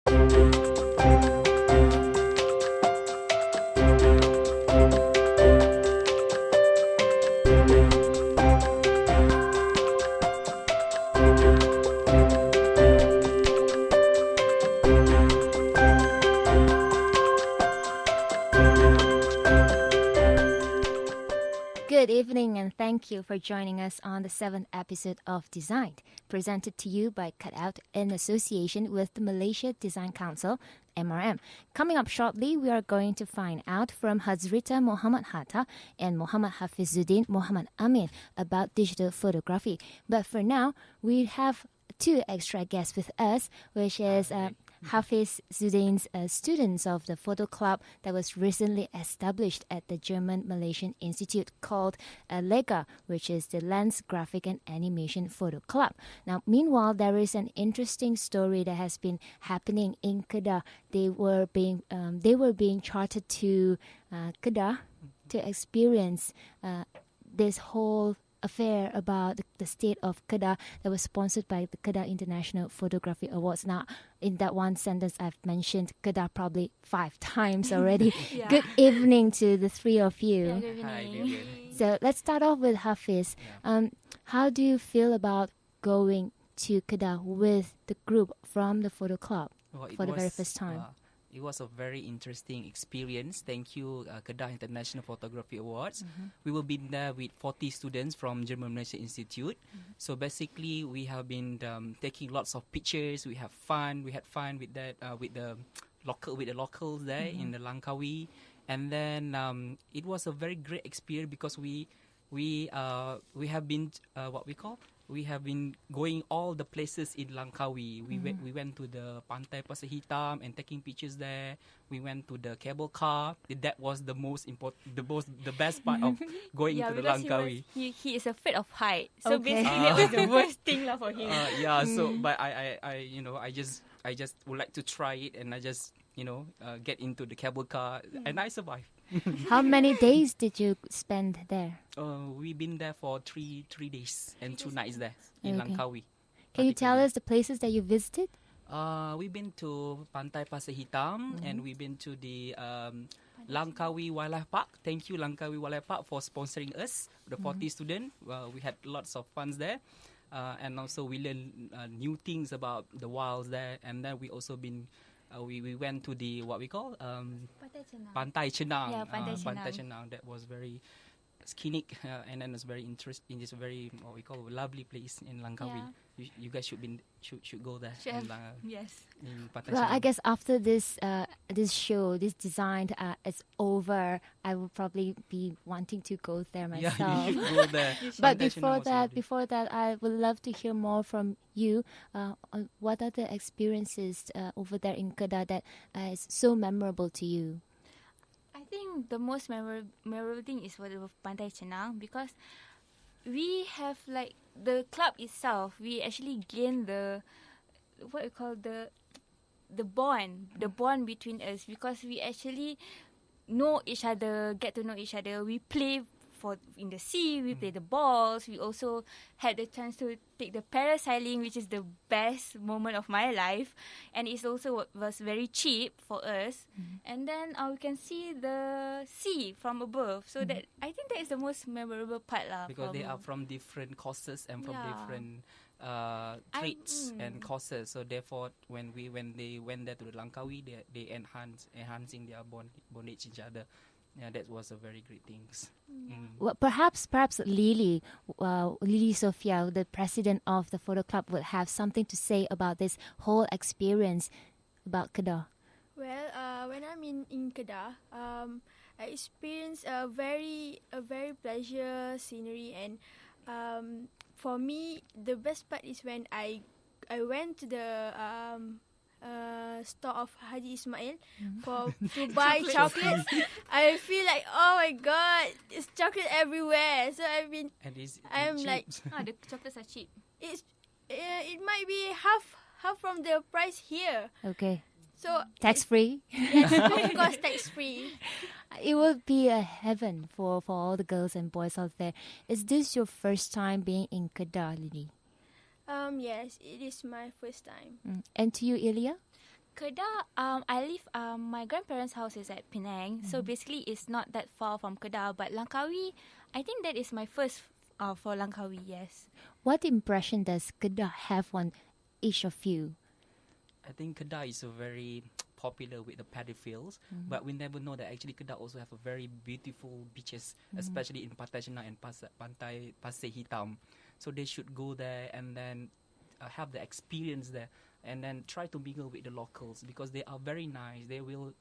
Good evening and thank you for joining us on the 7th episode of Designed, presented to you by CUTOUT in association with the Malaysia Design Council, MRM. Coming up shortly, we are going to find out from Hazrita Muhammad Hatta and Muhammad Hafiszudin Muhammad Amin about digital photography. But for now, we have two extra guests with us, which is Hafiszudin's students of the photo club that was recently established at the German-Malaysian Institute called LEGA, which is the Lens Graphic and Animation Photo Club. Now, meanwhile, there is an interesting story that has been happening in Kedah. They were being chartered to Kedah to experience this whole affair about the state of Kedah that was sponsored by the Kedah International Photography Awards. Now, in that one sentence, I've mentioned Kedah probably 5 times already. Yeah. Good evening to the three of you. Yeah, good evening. Hi, Vivian. So let's start off with Hafiz. Yeah. How do you feel about going to Kedah with the group from the photo club for the very first time? It was a very interesting experience. Thank you, Kedah International Photography Awards. Mm-hmm. We will be there with 40 students from German-Malaysian Institute. Mm-hmm. So basically, we have been taking lots of pictures. We have fun. We had fun with that with the locals there in the Langkawi, and then it was a very great experience because we have been we have been going all the places in Langkawi. We went to the Pantai Pasir Hitam and taking pictures there. We went to the cable car. That was the most important, the best part of going to the Langkawi. He is afraid of height, so Okay. basically that was the worst thing for him. So but I just would like to try it, and I just get into the cable car, and I survived. How many days did you spend there? We've been there for three days and 2 nights there in Okay. Langkawi. Can you tell us the places that you visited? We've been to Pantai Pasir Hitam, and we've been to the Langkawi Wildlife Park. Thank you, Langkawi Wildlife Park, for sponsoring us, the 40 students. We had lots of fun there. And also we learned new things about the wilds there. And then we also been... we went to the what we call Pantai Chenang. Yeah, Pantai Pantai Chenang. Chenang. That was very scenic, and then it's very interesting. It's a very what we call a lovely place in Langkawi. Yeah. You guys should go there. Yes. In Pantai Well, I Chenang. guess after this show, this design is over, I will probably be wanting to go there myself. Yeah, you should go there. But Pantai Chenang was before that, I would love to hear more from you. On what are the experiences over there in Kedah that is so memorable to you? I think the most memorable thing is for the Pantai Chenang, because we have the club itself. We actually gain the bond between us, because we actually know each other, get to know each other. We play in the sea, we play the balls. We also had the chance to take the parasailing, which is the best moment of my life, and it also was very cheap for us. And then we can see the sea from above, so that I think that is the most memorable part because they are from different courses and from different traits and courses. So therefore, when they went there to the Langkawi, they enhancing their bondage each other. Yeah, that was a very great thing. Well, perhaps Lily Sofea, the president of the photo club, would have something to say about this whole experience about Kedah. Well, when I'm in Kedah, I experienced a very pleasure scenery, and for me the best part is when I went to the store of Haji Ismail to buy chocolates. I feel like, oh my god, there's chocolate everywhere. So I'm like, the chocolates are cheap. It might be half from the price here. Okay. So Tax free? Yes, of course, tax free. It would be a heaven for all the girls and boys out there. Is this your first time being in Kedah, Lily? Yes, it is my first time. And to you, Ilya? Kedah, I live, my grandparents' house is at Penang. So basically it's not that far from Kedah. But Langkawi, I think that is my first for Langkawi, yes. What impression does Kedah have on each of you? I think Kedah is a very popular with the paddy fields, but we never know that actually Kedah also have a very beautiful beaches, especially in Pantai Chenang and Pantai Pasir Hitam. So they should go there and then have the experience there, and then try to mingle with the locals because they are very nice. They will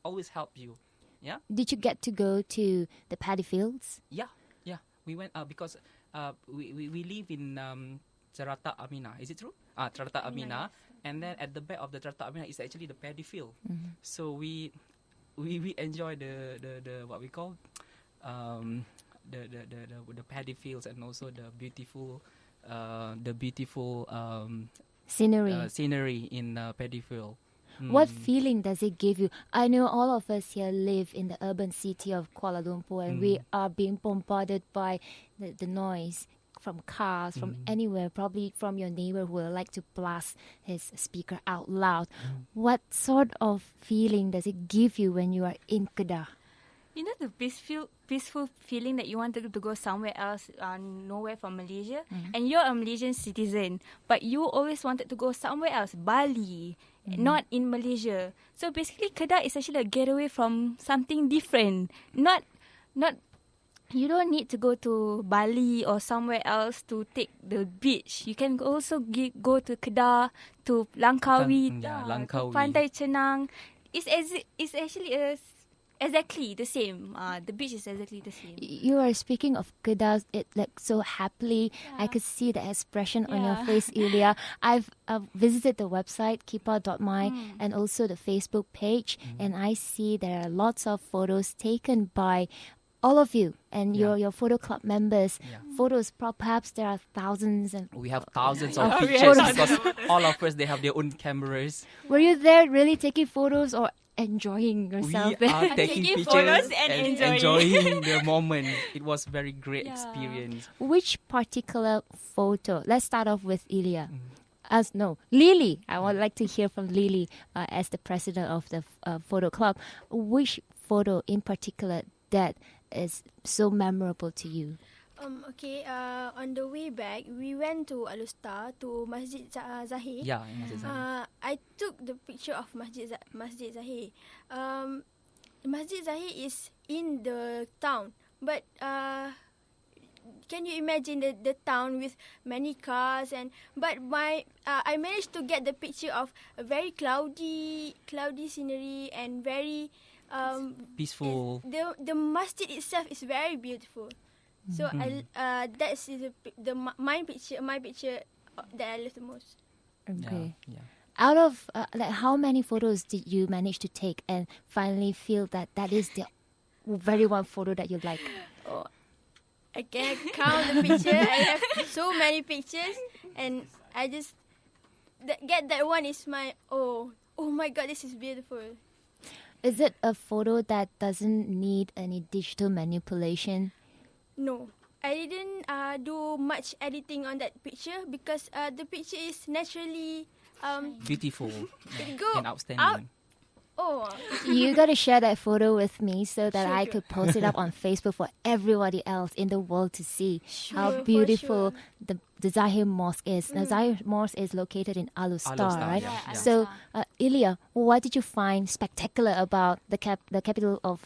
always help you. Yeah. Did you get to go to the paddy fields? Yeah. We went because we live in Cerata Amina. Is it true? Cerata Amina. And then at the back of the Cerata Amina is actually the paddy field. So we enjoy the what we call the paddy fields, and also the beautiful scenery in paddy field. What feeling does it give you? I know all of us here live in the urban city of Kuala Lumpur, and we are being bombarded by the noise from cars, from anywhere, probably from your neighbor who would like to blast his speaker out loud. What sort of feeling does it give you when you are in Kedah? You know the peaceful feeling that you wanted to go somewhere else, nowhere from Malaysia, and you're a Malaysian citizen, but you always wanted to go somewhere else, Bali, not in Malaysia. So basically, Kedah is actually a getaway from something different. Not. You don't need to go to Bali or somewhere else to take the beach. You can also go to Kedah, to Langkawi, Langkawi. to Pantai Chenang. It's actually exactly the same. The beach is exactly the same. You are speaking of Kedah, it like so happily. I could see the expression on your face, Ilya. I've visited the website kipa.my and also the Facebook page, and I see there are lots of photos taken by all of you and your photo club members. Photos, perhaps there are thousands. And we have thousands of pictures because all of us, they have their own cameras. Were you there really taking photos or enjoying yourself? We are taking pictures photos and enjoying the moment. It was very great experience. Which particular photo? Let's start off with Ilya. Lily. I would like to hear from Lily as the president of the photo club. Which photo in particular that is so memorable to you? On the way back, we went to Alustar, to Masjid Zahir. Yeah, Masjid Zahir. I took the picture of Masjid Zahir. Masjid Zahir is in the town, but can you imagine the town with many cars? But I managed to get the picture of a very cloudy scenery and very peaceful. The masjid itself is very beautiful. So that's my picture that I love the most. Okay. Yeah. Out of how many photos did you manage to take and finally feel that is the very one photo that you like? I can't count the picture. I have so many pictures, and I just get that one is my oh my god, this is beautiful. Is it a photo that doesn't need any digital manipulation? No, I didn't do much editing on that picture because the picture is naturally beautiful and outstanding. You got to share that photo with me so that I Sure. could post it up on Facebook for everybody else in the world to see how beautiful the Zahir Mosque is. The Zahir Mosque is located in Alustar, right? Yeah. So, Ilya, what did you find spectacular about the capital of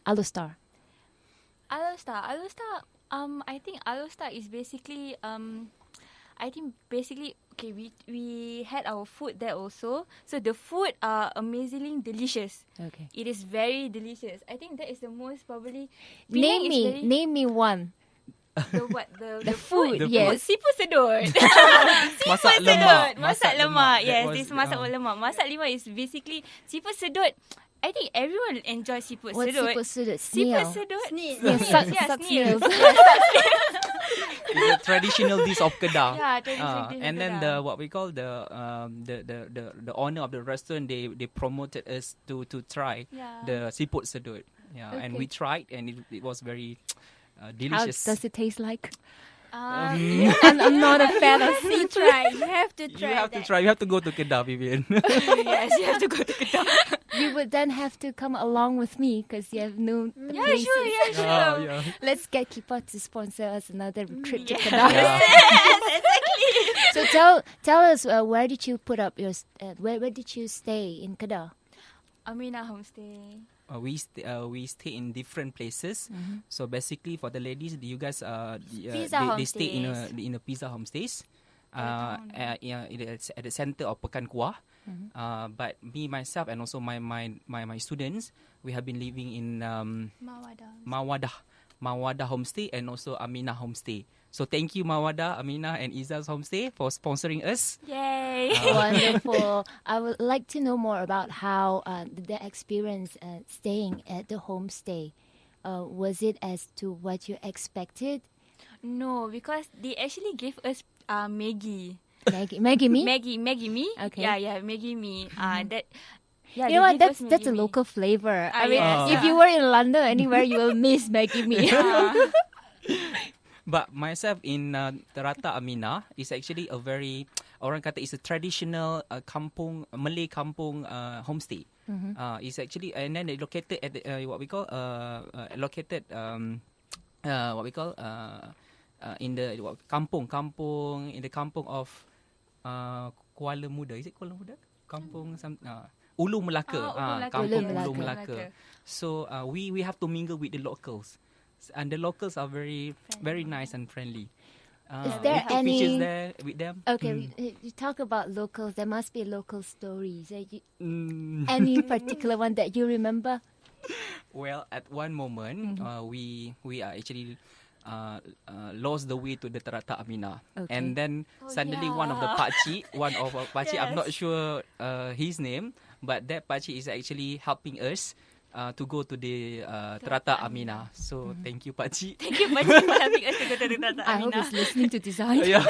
Alustar? Alustar. I think Alustar is basically okay, we had our food there also. So the food are amazingly delicious. Okay. It is very delicious. I think that is the most probably. Name me one. The food. The yes. Siput sedut. Masak lemak. Masak lemak. Yes, That this was, masak lemak. Masak lemak is basically siput sedut. I think everyone enjoys siput What's sedut. siput sedut? Siput Snail. sedut. Suck snail. snails. It's a traditional dish of Kedah. Yeah, traditional dish of and then Kedah. what we call the owner of the restaurant, they promoted us to try the siput sedut. Yeah, and we tried, and it was very delicious. How does it taste like? I'm not a fan of You try. You have to try. You have to that. try. You have to go to Kedah, Vivian. Yes, you have to go to Kedah. You would then have to come along with me because you have known the Yeah, places. sure, yeah, sure. yeah. Let's get CUTOUT to sponsor us another trip to Yeah. Kedah. Yeah. Yes, exactly. So tell us where did you put up your where did you stay in Kedah? Amina homestay. We stay in different places. So basically, for the ladies, you guys they stay in a pizza homestays. It's at the center of Pekan Kuah. But me myself and also my students, we have been living in Mawadah homestay and also Amina homestay. So thank you Mawadah, Amina and Izzah's homestay for sponsoring us. Yay. Wonderful. I would like to know more about how the experience staying at the homestay. Was it as to what you expected? No, because they actually gave us Maggie. Maggie me? Maggie me. Okay. Yeah, Maggie me. That. Yeah, You know they what? gave us That's a Maggie mee. local flavor. I mean, yes. if you were in London, anywhere, you will miss Maggie me. But myself in Terata Amina is actually a very, orang kata, it's a traditional Malay kampung homestay. It's actually, and then it located at what we call in the kampung in the kampung of Kuala Muda. Is it Kuala Muda? Kampung Ulu Melaka. Kampung Ulu Melaka. So we have to mingle with the locals. And the locals are very nice and friendly. Is there we took any pictures there with them? Okay, you talk about locals. There must be local stories. Any particular one that you remember? Well, at one moment, we are actually lost the way to the Terata Amina, and then suddenly one of our pakcik, I'm not sure his name, but that pakcik is actually helping us to go to the Terata Amina. So thank you, pakcik. Thank you, Pakcik, for helping us to go to the Terata I hope Amina. he's listening to design. Yeah.